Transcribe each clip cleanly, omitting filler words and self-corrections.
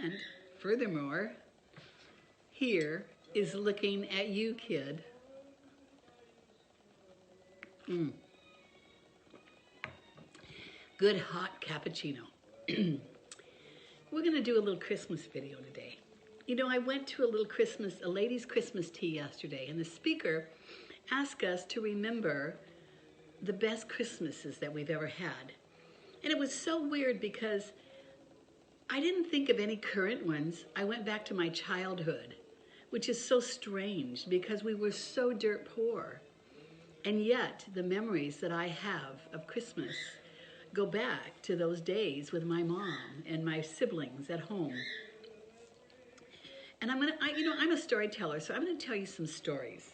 And furthermore, here is looking at you, kid. Good hot cappuccino. We're going to do a little Christmas video today. You know, I went to a ladies' Christmas tea yesterday, and the speaker asked us to remember the best Christmases that we've ever had. And it was so weird because I didn't think of any current ones. I went back to my childhood, which is so strange because we were so dirt poor. And yet the memories that I have of Christmas go back to those days with my mom and my siblings at home. And I'm a storyteller, so I'm gonna tell you some stories.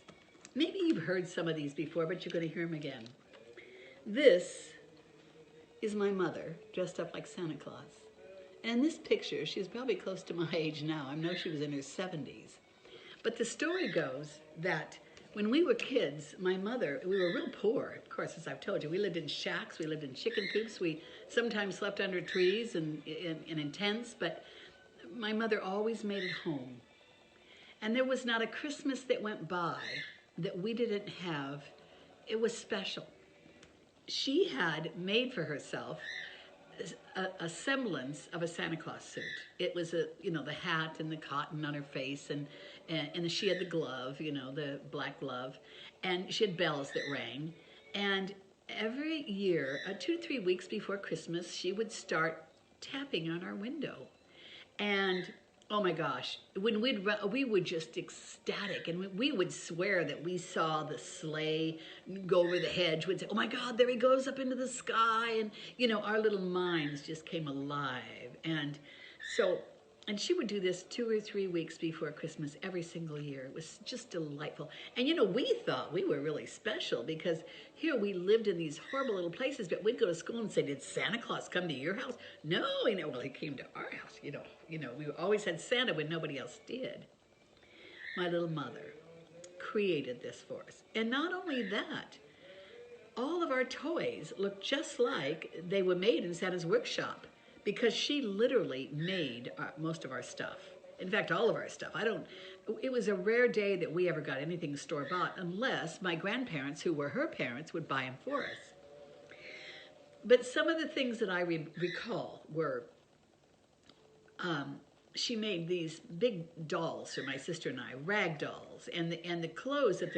Maybe you've heard some of these before, but you're gonna hear them again. This is my mother dressed up like Santa Claus. And in this picture, she's probably close to my age now. I know she was in her 70s. But the story goes that when we were kids, my mother, we were real poor. Of course, as I've told you, we lived in shacks, we lived in chicken coops, we sometimes slept under trees and in tents, but my mother always made it home. And there was not a Christmas that went by that we didn't have. It was special. She had made for herself a semblance of a Santa Claus suit. It was the hat and the cotton on her face, and she had the glove, the black glove, and she had bells that rang. And every year, 2 to 3 weeks before Christmas, she would start tapping on our window. And oh my gosh, when we were just ecstatic, and we would swear that we saw the sleigh go over the hedge. We'd say, oh my God, there he goes up into the sky. And our little minds just came alive. And she would do this 2 or 3 weeks before Christmas every single year. It was just delightful. And we thought we were really special because here we lived in these horrible little places, but we'd go to school and say, did Santa Claus come to your house? No, well, he came to our house, we always had Santa when nobody else did. My little mother created this for us. And not only that, all of our toys looked just like they were made in Santa's workshop, because she literally made most of our stuff. In fact, all of our stuff. It was a rare day that we ever got anything store-bought unless my grandparents, who were her parents, would buy them for us. But some of the things that I recall were, she made these big dolls for my sister and I, rag dolls, and the clothes that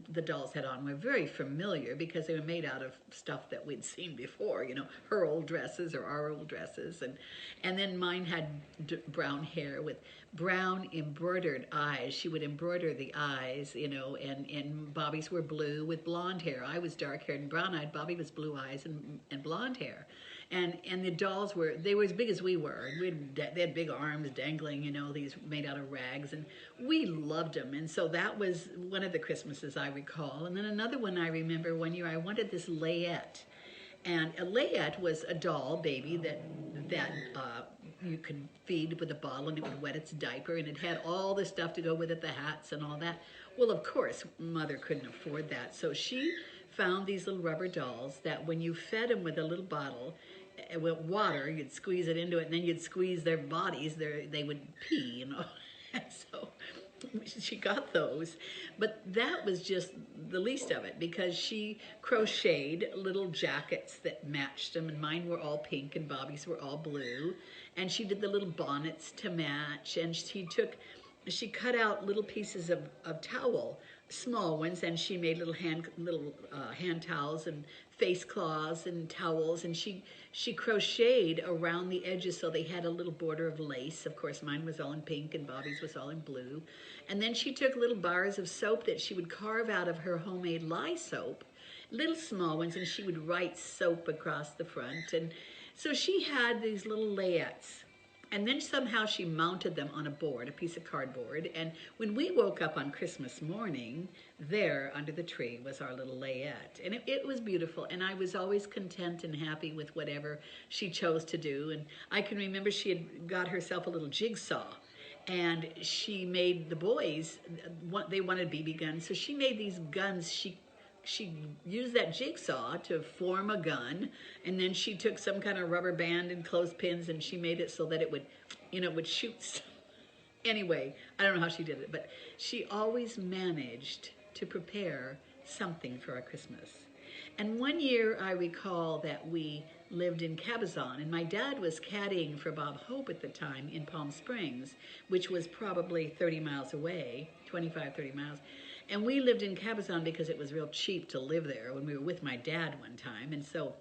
the dolls had on were very familiar because they were made out of stuff that we'd seen before, her old dresses or our old dresses, and then mine had brown hair with brown embroidered eyes. She would embroider the eyes, and Bobby's were blue with blonde hair. I was dark-haired and brown-eyed. Bobby was blue eyes and blonde hair. And the dolls they were as big as we were. They had big arms dangling, these made out of rags, and we loved them. And so that was one of the Christmases I recall. And then another one I remember, one year I wanted this layette. And a layette was a doll baby that you could feed with a bottle and it would wet its diaper, and it had all the stuff to go with it, the hats and all that. Well, of course, Mother couldn't afford that. So she found these little rubber dolls that when you fed them with a little bottle, with water, you'd squeeze it into it, and then you'd squeeze their bodies, they would pee, And so she got those, but that was just the least of it because she crocheted little jackets that matched them, and mine were all pink and Bobby's were all blue, and she did the little bonnets to match, and she cut out little pieces of towel, small ones, and she made little hand towels and face cloths and towels, and she crocheted around the edges so they had a little border of lace. Of course, mine was all in pink and Bobby's was all in blue. And then she took little bars of soap that she would carve out of her homemade lye soap, little small ones, and she would write soap across the front. And so she had these little layettes. And then somehow she mounted them on a board, a piece of cardboard. And when we woke up on Christmas morning, there under the tree was our little layette. And it was beautiful. And I was always content and happy with whatever she chose to do. And I can remember she had got herself a little jigsaw. And she made the boys, they wanted BB guns. So she made these guns. She used that jigsaw to form a gun, and then she took some kind of rubber band and clothespins, and she made it so that it would would shoot stuff. Anyway, I don't know how she did it, but she always managed to prepare something for our Christmas. And one year I recall that we lived in Cabazon, and my dad was caddying for Bob Hope at the time in Palm Springs, which was probably 30 miles away, 25, 30 miles. And we lived in Cabazon because it was real cheap to live there when we were with my dad one time. And so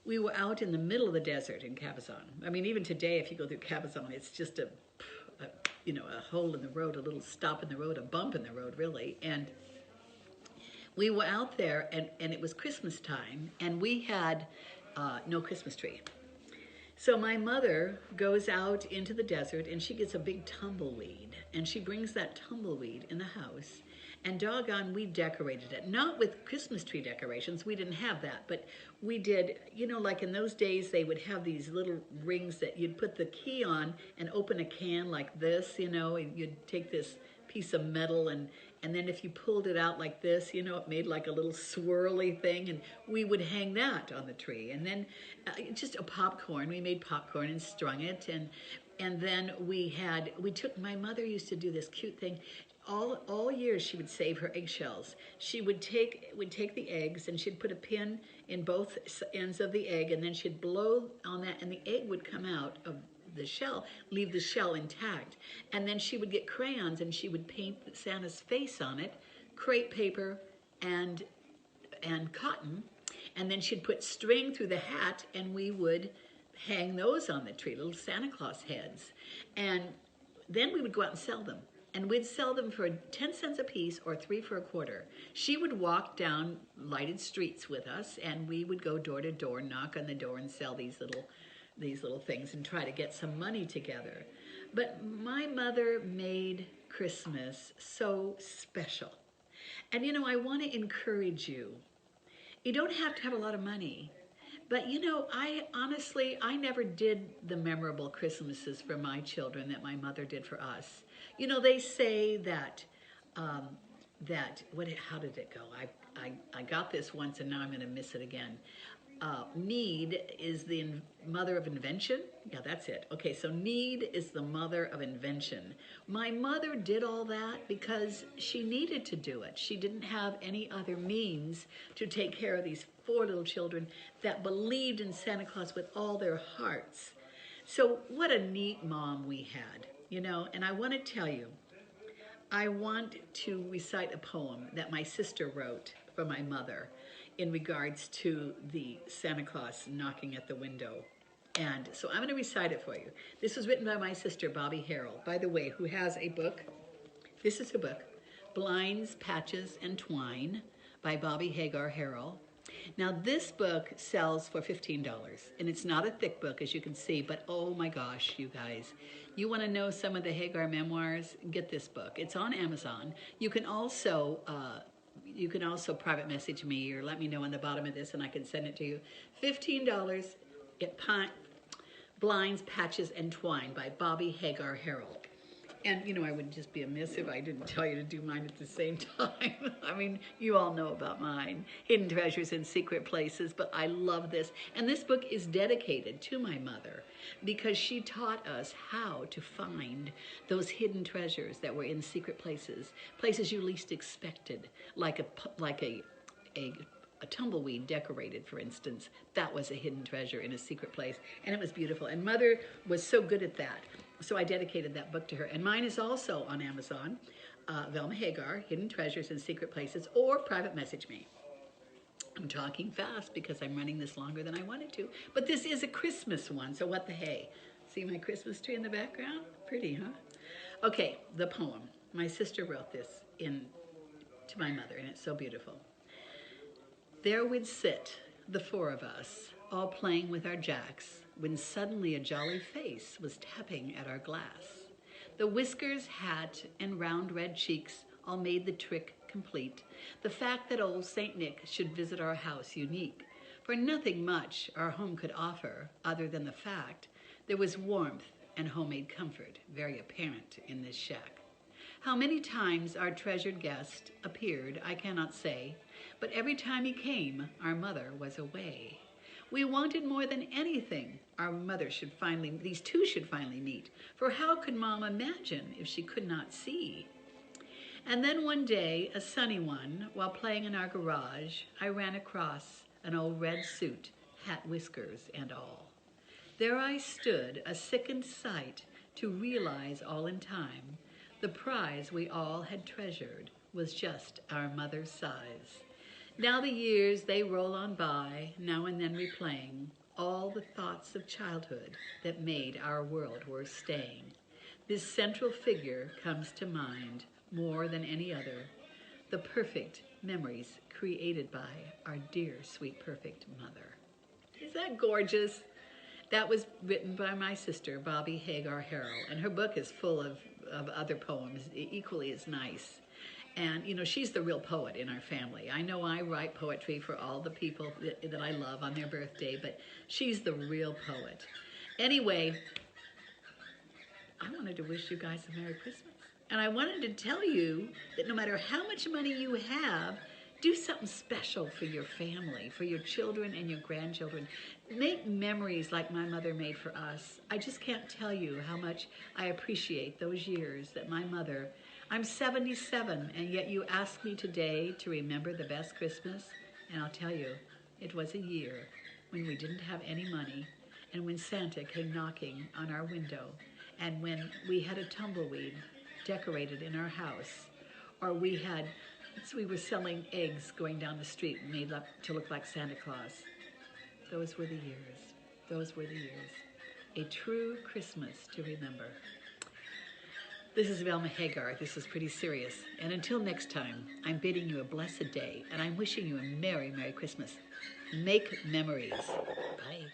we were out in the middle of the desert in Cabazon. I mean, even today, if you go through Cabazon, it's just a hole in the road, a little stop in the road, a bump in the road, really. And we were out there, and it was Christmas time, and we had no Christmas tree. So my mother goes out into the desert, and she gets a big tumbleweed, and she brings that tumbleweed in the house, and doggone, we decorated it. Not with Christmas tree decorations, we didn't have that, but we did, like in those days, they would have these little rings that you'd put the key on and open a can like this, and you'd take this piece of metal, and then if you pulled it out like this, it made like a little swirly thing, and we would hang that on the tree. And then just a popcorn, we made popcorn and strung it, and then my mother used to do this cute thing. All year she would save her eggshells. She would take the eggs, and she'd put a pin in both ends of the egg, and then she'd blow on that, and the egg would come out of the shell, leave the shell intact. And then she would get crayons, and she would paint Santa's face on it, crepe paper and cotton, and then she'd put string through the hat, and we would hang those on the tree, little Santa Claus heads. And then we would go out and sell them. And we'd sell them for 10 cents a piece or 3 for a quarter. She would walk down lighted streets with us, and we would go door to door, knock on the door, and sell these little things and try to get some money together. But my mother made Christmas so special. And I want to encourage you. You don't have to have a lot of money. But I never did the memorable Christmases for my children that my mother did for us. They say that, how did it go? I got this once, and now I'm going to miss it again. Need is the mother of invention. Yeah, that's it. Okay, so need is the mother of invention. My mother did all that because she needed to do it. She didn't have any other means to take care of these 4 little children that believed in Santa Claus with all their hearts. So what a neat mom we had, and I want to tell you, I want to recite a poem that my sister wrote for my mother in regards to the Santa Claus knocking at the window. And so I'm going to recite it for you. This was written by my sister, Bobby Harrell, by the way, who has a book. This is her book, Blinds, Patches, and Twine by Bobby Hagar Harrell. Now, this book sells for $15, and it's not a thick book, as you can see, but oh my gosh, you guys. You want to know some of the Hagar memoirs? Get this book. It's on Amazon. You can also private message me or let me know on the bottom of this, and I can send it to you. $15, Blinds, Patches, and Twine by Bobby Hagar Harrell. And, I would just be amiss if I didn't tell you to do mine at the same time. I mean, you all know about mine, Hidden Treasures in Secret Places, but I love this. And this book is dedicated to my mother because she taught us how to find those hidden treasures that were in secret places, places you least expected, like a tumbleweed decorated, for instance. That was a hidden treasure in a secret place, and it was beautiful. And Mother was so good at that. So I dedicated that book to her. And mine is also on Amazon, Velma Hagar, Hidden Treasures in Secret Places, or private message me. I'm talking fast because I'm running this longer than I wanted to. But this is a Christmas one, so what the hey? See my Christmas tree in the background? Pretty, huh? Okay, the poem. My sister wrote this to my mother, and it's so beautiful. There we'd sit, the 4 of us, all playing with our jacks, when suddenly a jolly face was tapping at our glass. The whiskers, hat, and round red cheeks all made the trick complete. The fact that old Saint Nick should visit our house unique, for nothing much our home could offer other than the fact there was warmth and homemade comfort very apparent in this shack. How many times our treasured guest appeared, I cannot say, but every time he came, our mother was away. We wanted more than anything these two should finally meet. For how could Mom imagine if she could not see? And then one day, a sunny one, while playing in our garage, I ran across an old red suit, hat, whiskers, and all. There I stood, a sickened sight, to realize all in time the prize we all had treasured was just our mother's size. Now the years, they roll on by, now and then replaying all the thoughts of childhood that made our world worth staying. This central figure comes to mind more than any other, the perfect memories created by our dear, sweet, perfect mother. Is that gorgeous? That was written by my sister, Bobby Hagar Harrell, and her book is full of other poems equally as nice. And, you know, she's the real poet in our family. I know I write poetry for all the people that I love on their birthday, but she's the real poet. Anyway, I wanted to wish you guys a Merry Christmas. And I wanted to tell you that no matter how much money you have, do something special for your family, for your children and your grandchildren. Make memories like my mother made for us. I just can't tell you how much I appreciate those years that my mother... I'm 77, and yet you ask me today to remember the best Christmas, and I'll tell you, it was a year when we didn't have any money, and when Santa came knocking on our window, and when we had a tumbleweed decorated in our house, or we were selling eggs going down the street made up to look like Santa Claus. Those were the years. Those were the years. A true Christmas to remember. This is Velma Hagar. This is pretty serious. And until next time, I'm bidding you a blessed day, and I'm wishing you a Merry, Merry Christmas. Make memories. Bye.